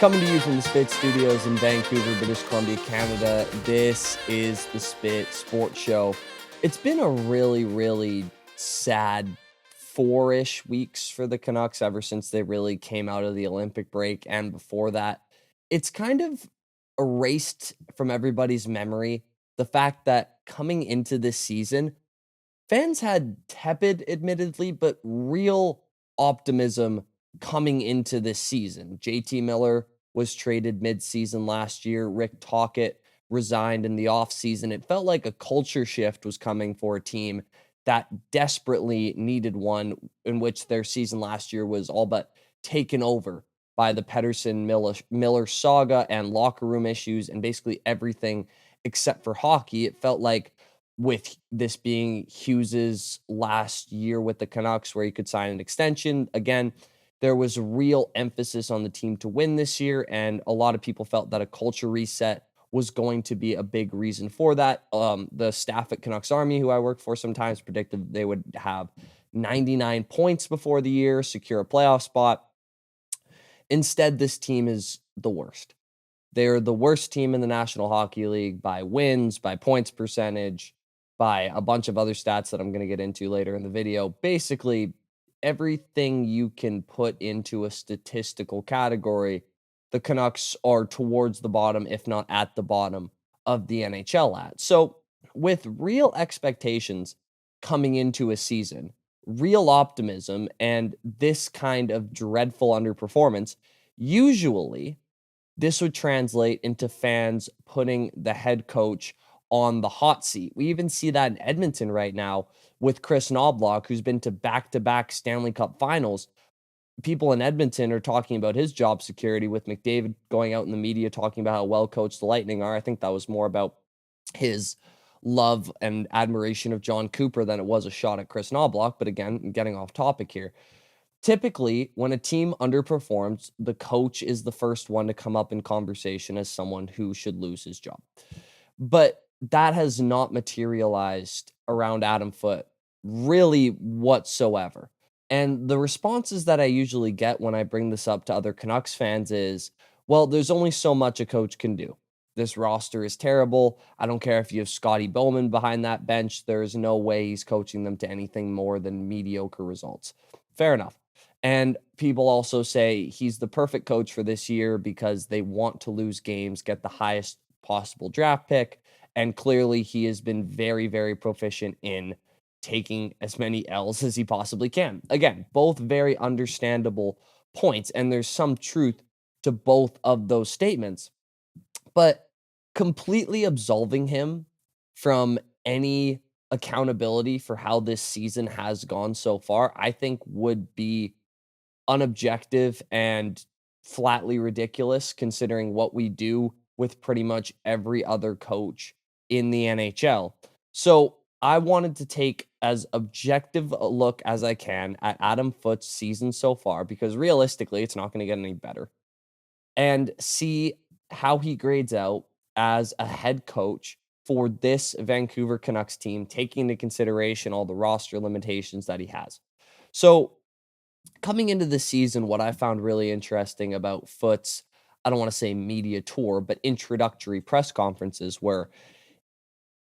Coming to you from the Spit Studios in Vancouver, British Columbia, Canada. This is the Spit Sports Show. It's been a really sad 4-ish weeks for the Canucks ever since they really came out of the Olympic break. And before that, it's kind of erased from everybody's memory the fact that coming into this season, fans had tepid, admittedly, but real optimism coming into this season. JT Miller was traded mid-season last year. Rick Tocchet resigned in the offseason. It felt like a culture shift was coming for a team that desperately needed one, in which their season last year was all but taken over by the Pedersen-Miller saga and locker room issues and basically everything except for hockey. It felt like, with this being Hughes's last year with the Canucks, where he could sign an extension again, there was a real emphasis on the team to win this year, and a lot of people felt that a culture reset was going to be a big reason for that. The staff at Canucks Army, who I work for sometimes, predicted they would have 99 points before the year, secure a playoff spot. Instead, this team is the worst. They're the worst team in the National Hockey League by wins, by points percentage, by a bunch of other stats that I'm going to get into later in the video. Basically, everything you can put into a statistical category, the Canucks are towards the bottom, if not at the bottom of the NHL at. So with real expectations coming into a season, real optimism, and this kind of dreadful underperformance, usually this would translate into fans putting the head coach on the hot seat. We even see that in Edmonton right now with Chris Knobloch, who's been to back-to-back Stanley Cup finals. People in Edmonton are talking about his job security, with McDavid going out in the media talking about how well-coached the Lightning are. I think that was more about his love and admiration of John Cooper than it was a shot at Chris Knobloch. But again, I'm getting off topic here. Typically, when a team underperforms, the coach is the first one to come up in conversation as someone who should lose his job. But that has not materialized around Adam Foote really whatsoever. And the responses that I usually get when I bring this up to other Canucks fans is, well, there's only so much a coach can do. This roster is terrible. I don't care if you have Scotty Bowman behind that bench. There's no way he's coaching them to anything more than mediocre results. Fair enough. And people also say he's the perfect coach for this year because they want to lose games, get the highest possible draft pick. And clearly he has been very proficient in taking as many L's as he possibly can. Again, both very understandable points, and there's some truth to both of those statements. But completely absolving him from any accountability for how this season has gone so far, I think would be unobjective and flatly ridiculous, considering what we do with pretty much every other coach in the NHL. So I wanted to take as objective a look as I can at Adam Foote's season so far, because realistically, it's not going to get any better, and see how he grades out as a head coach for this Vancouver Canucks team, taking into consideration all the roster limitations that he has. So coming into the season, what I found really interesting about Foote's, I don't want to say media tour, but introductory press conferences, where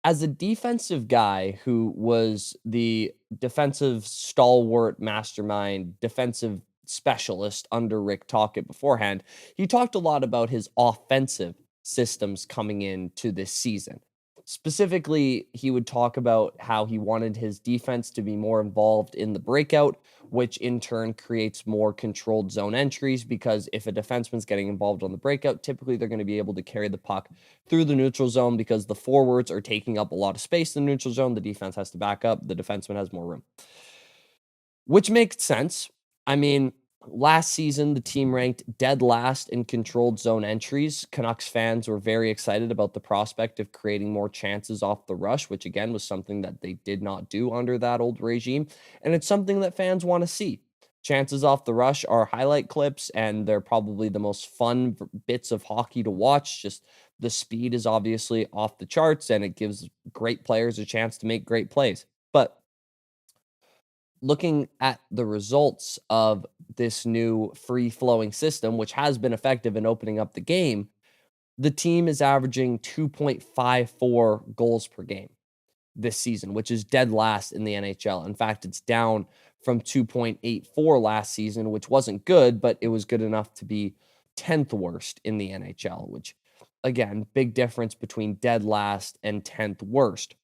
as a defensive guy who was the defensive stalwart mastermind, defensive specialist under Rick Tocchet beforehand, he talked a lot about his offensive systems coming into this season. Specifically, he would talk about how he wanted his defense to be more involved in the breakout, which in turn creates more controlled zone entries, because if a defenseman's getting involved on the breakout, typically they're going to be able to carry the puck through the neutral zone because the forwards are taking up a lot of space in the neutral zone. The defense has to back up. The defenseman has more room, which makes sense. I mean, last season, the team ranked dead last in controlled zone entries. Canucks fans were very excited about the prospect of creating more chances off the rush, which again was something that they did not do under that old regime. And it's something that fans want to see. Chances off the rush are highlight clips, and they're probably the most fun bits of hockey to watch. Just the speed is obviously off the charts, and it gives great players a chance to make great plays. But looking at the results of this new free flowing system, which has been effective in opening up the game, the team is averaging 2.54 goals per game this season, which is dead last in the NHL. In fact, it's down from 2.84 last season, which wasn't good, but it was good enough to be 10th worst in the NHL, which, again, big difference between dead last and 10th worst.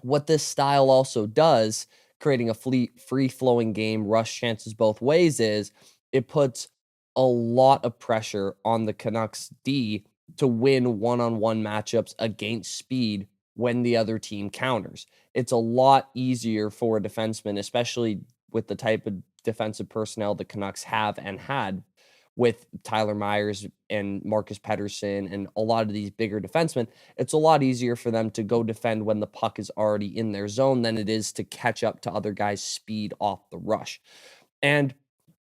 What this style also does, creating a free flowing game, rush chances both ways, is it puts a lot of pressure on the Canucks D to win one-on-one matchups against speed when the other team counters. It's a lot easier for a defenseman, especially with the type of defensive personnel the Canucks have and had with Tyler Myers and Marcus Pettersson and a lot of these bigger defensemen. It's a lot easier for them to go defend when the puck is already in their zone than it is to catch up to other guys' speed off the rush. And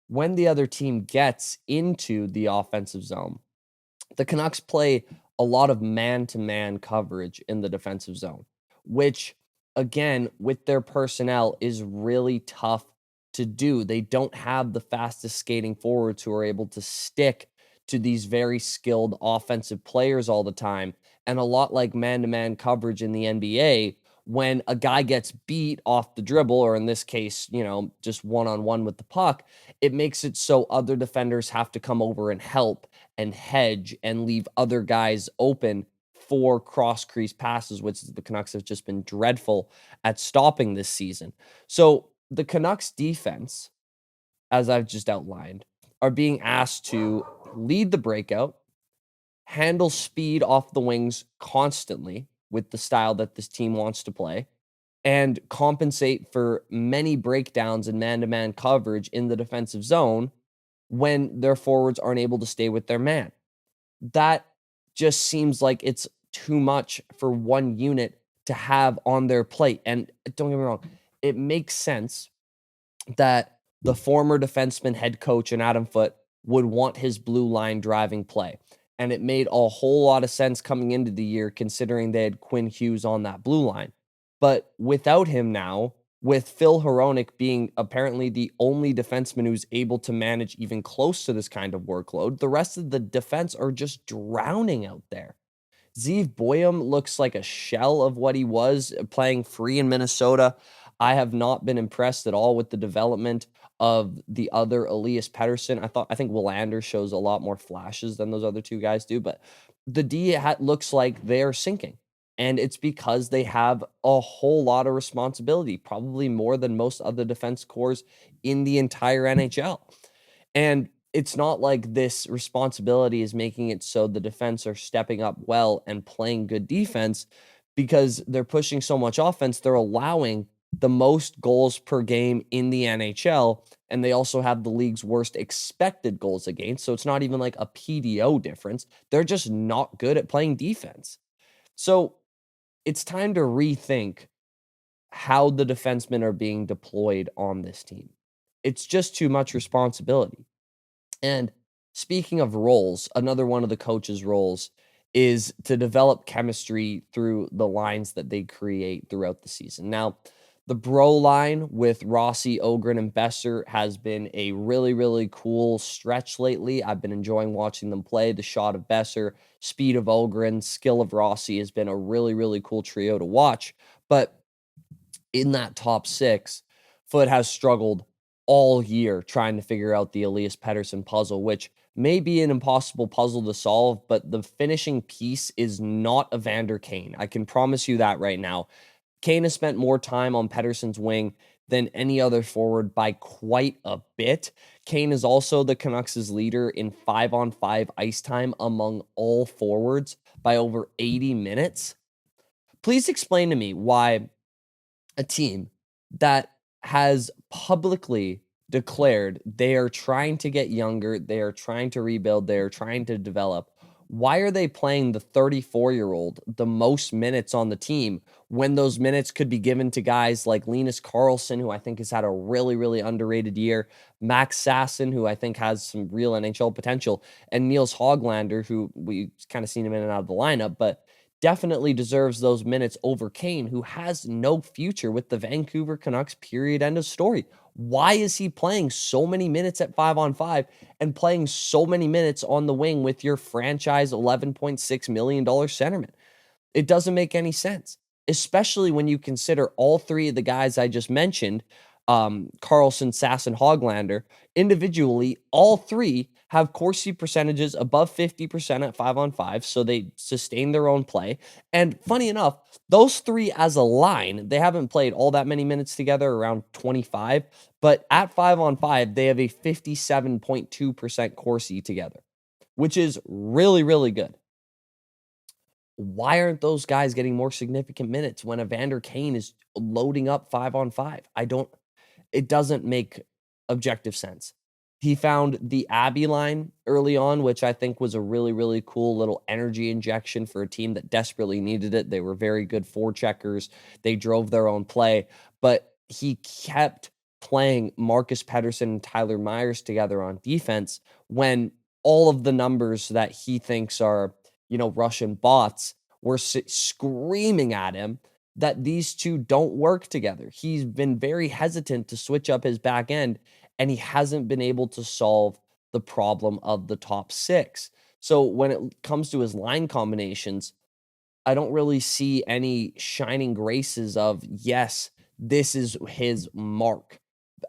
when the other team gets into the offensive zone, the Canucks play a lot of man-to-man coverage in the defensive zone, which, again, with their personnel is really tough to do. They don't have the fastest skating forwards who are able to stick to these very skilled offensive players all the time. And a lot like man-to-man coverage in the NBA, when a guy gets beat off the dribble, or in this case, just one-on-one with the puck, it makes it so other defenders have to come over and help and hedge and leave other guys open for cross crease passes, which the Canucks have just been dreadful at stopping this season. So the Canucks defense, as I've just outlined, are being asked to lead the breakout, handle speed off the wings constantly with the style that this team wants to play, and compensate for many breakdowns and man-to-man coverage in the defensive zone when their forwards aren't able to stay with their man. That just seems like it's too much for one unit to have on their plate. And don't get me wrong, it makes sense that the former defenseman head coach and Adam Foote would want his blue line driving play. And it made a whole lot of sense coming into the year, considering they had Quinn Hughes on that blue line. But without him now, with Phil Hronek being apparently the only defenseman who's able to manage even close to this kind of workload, the rest of the defense are just drowning out there. Zeev Boyum looks like a shell of what he was playing free in Minnesota. I have not been impressed at all with the development of the other Elias Pettersson. I think Willander shows a lot more flashes than those other two guys do, but the D looks like they're sinking. And it's because they have a whole lot of responsibility, probably more than most other defense corps in the entire NHL. And it's not like this responsibility is making it so the defense are stepping up well and playing good defense because they're pushing so much offense. They're allowing the most goals per game in the NHL, and they also have the league's worst expected goals against. So it's not even like a PDO difference. They're just not good at playing defense. So it's time to rethink how the defensemen are being deployed on this team. It's just too much responsibility. And speaking of roles, another one of the coach's roles is to develop chemistry through the lines that they create throughout the season. Now, the bro line with Rossi, Ogren, and Besser has been a really, really cool stretch lately. I've been enjoying watching them play. The shot of Besser, speed of Ogren, skill of Rossi has been a really, really cool trio to watch. But in that top six, Foote has struggled all year trying to figure out the Elias Pettersson puzzle, which may be an impossible puzzle to solve, but the finishing piece is not Evander Kane. I can promise you that right now. Kane has spent more time on Pettersson's wing than any other forward by quite a bit. Kane is also the Canucks' leader in 5-on-5 ice time among all forwards by over 80 minutes. Please explain to me why a team that has publicly declared they are trying to get younger, they are trying to rebuild, they are trying to develop. Why are they playing the 34-year-old the most minutes on the team when those minutes could be given to guys like Linus Karlsson, who I think has had a really, really underrated year, Max Sasson, who I think has some real NHL potential, and Niels Hoglander, who we kind of seen him in and out of the lineup, but definitely deserves those minutes over Kane, who has no future with the Vancouver Canucks, period, end of story. Why is he playing so many minutes at 5-on-5 and playing so many minutes on the wing with your franchise $11.6 million centerman? It doesn't make any sense, especially when you consider all three of the guys I just mentioned, Carlson, Sass, and Hoglander, individually, all three have Corsi percentages above 50% at 5-on-5, so they sustain their own play. And funny enough, those three as a line, they haven't played all that many minutes together, around 25, but at 5-on-5, they have a 57.2% Corsi together, which is really, really good. Why aren't those guys getting more significant minutes when Evander Kane is loading up 5-on-5? It doesn't make objective sense. He found the Abbey line early on, which I think was a really, really cool little energy injection for a team that desperately needed it. They were very good forecheckers. They drove their own play, but he kept playing Marcus Pettersson and Tyler Myers together on defense when all of the numbers that he thinks are, Russian bots were screaming at him that these two don't work together. He's been very hesitant to switch up his back end, and he hasn't been able to solve the problem of the top six. So when it comes to his line combinations, I don't really see any shining graces of, yes, this is his mark.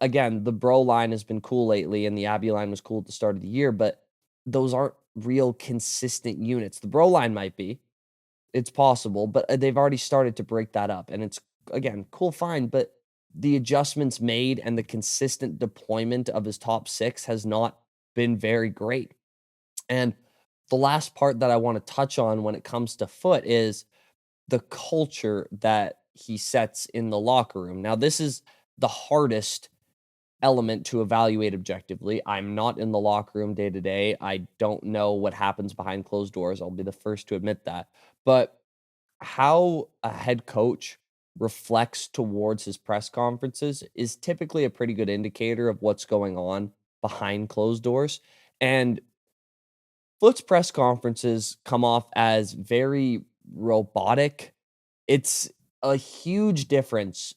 Again, the Bro line has been cool lately, and the Abbey line was cool at the start of the year, but those aren't real consistent units. The Bro line might be, it's possible, but they've already started to break that up, and it's, again, cool, fine, but the adjustments made and the consistent deployment of his top six has not been very great. And the last part that I want to touch on when it comes to Foote is the culture that he sets in the locker room. Now, this is the hardest element to evaluate objectively. I'm not in the locker room day to day. I don't know what happens behind closed doors. I'll be the first to admit that. But how a head coach reflects towards his press conferences is typically a pretty good indicator of what's going on behind closed doors. And Foote's press conferences come off as very robotic. It's a huge difference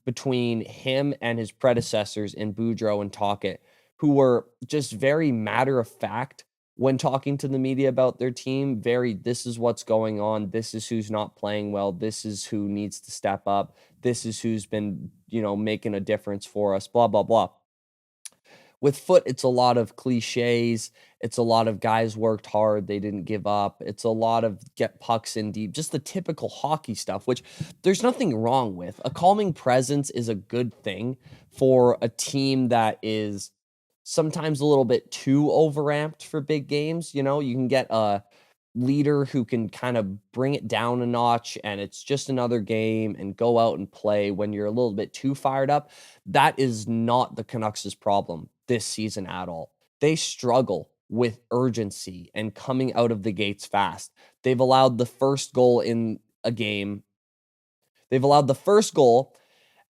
between him and his predecessors in Boudreaux and Tocchet, who were just very matter of fact when talking to the media about their team. Very, this is what's going on. This is who's not playing well. This is who needs to step up. This is who's been, making a difference for us, blah, blah, blah. With Foote, it's a lot of cliches. It's a lot of guys worked hard, they didn't give up. It's a lot of get pucks in deep, just the typical hockey stuff, which there's nothing wrong with. A calming presence is a good thing for a team that is sometimes a little bit too overamped for big games. You can get a leader who can kind of bring it down a notch and it's just another game and go out and play when you're a little bit too fired up. That is not the Canucks' problem this season at all. They struggle with urgency and coming out of the gates fast. They've allowed the first goal in a game. They've allowed the first goal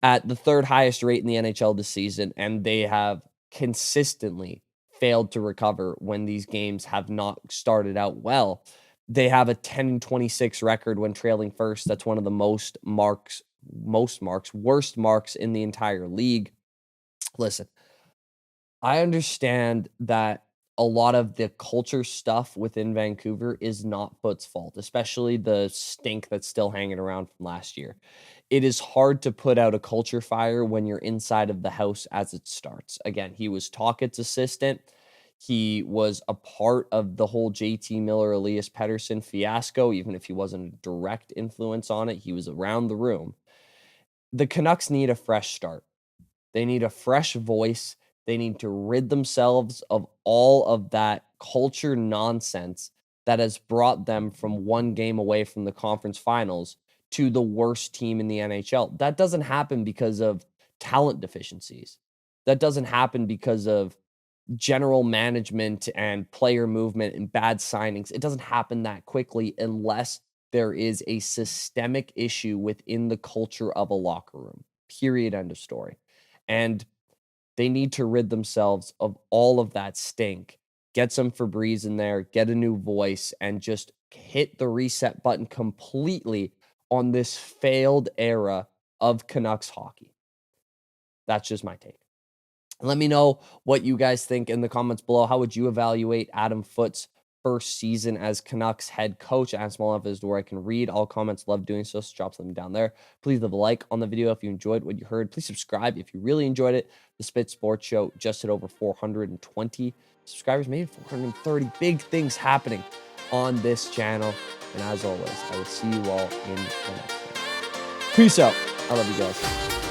at the third highest rate in the NHL this season, and they have consistently failed to recover when these games have not started out well. They have a 10-26 record when trailing first. That's one of the worst marks in the entire league. Listen, I understand that a lot of the culture stuff within Vancouver is not Foote's fault, especially the stink that's still hanging around from last year. It is hard to put out a culture fire when you're inside of the house as it starts. Again, he was Tocchet's assistant. He was a part of the whole JT Miller, Elias Pettersson fiasco, even if he wasn't a direct influence on it. He was around the room. The Canucks need a fresh start. They need a fresh voice. They need to rid themselves of all of that culture nonsense that has brought them from one game away from the conference finals to the worst team in the NHL. That doesn't happen because of talent deficiencies. That doesn't happen because of general management and player movement and bad signings. It doesn't happen that quickly unless there is a systemic issue within the culture of a locker room. Period. End of story. And they need to rid themselves of all of that stink. Get some Febreze in there, get a new voice, and just hit the reset button completely on this failed era of Canucks hockey. That's just my take. Let me know what you guys think in the comments below. How would you evaluate Adam Foote's first season as Canucks head coach? I'm small enough as to where I can read all comments. Love doing so. So drop something down there. Please leave a like on the video if you enjoyed what you heard. Please subscribe if you really enjoyed it. The Spit Sports Show just hit over 420 subscribers, maybe 430. Big things happening on this channel. And as always, I will see you all in the next one. Peace out. I love you guys.